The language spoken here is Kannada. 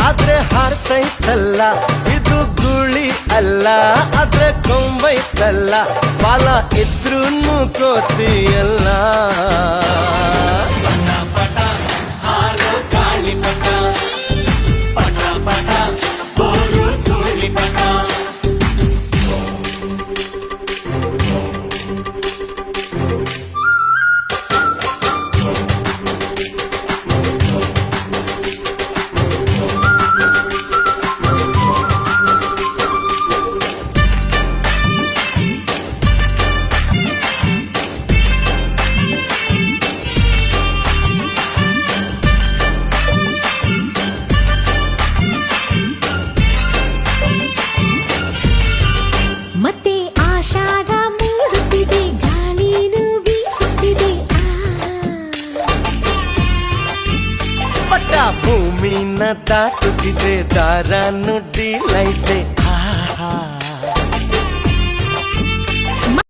ಆದ್ರೆ ಹಾರ್ತೈತಲ್ಲ ಇದು ಗುಳಿ ಅಲ್ಲ ಆದ್ರೆ ಕೊಂಬೈತಲ್ಲ ಬಾಲ ಇದ್ರೂನು ಕೋತಿಯಲ್ಲ ಮತ್ತೆ ಆಷಾಢ ಮೂಡುತ್ತಿದೆ ಗಾಳಿನೂ ಬೀಸುತ್ತಿದೆ ಪಟ್ಟ ಭೂಮಿನ ದಾಟುತ್ತಿದೆ ದಾರ ನುಡ್ಡಿಲೈತೆ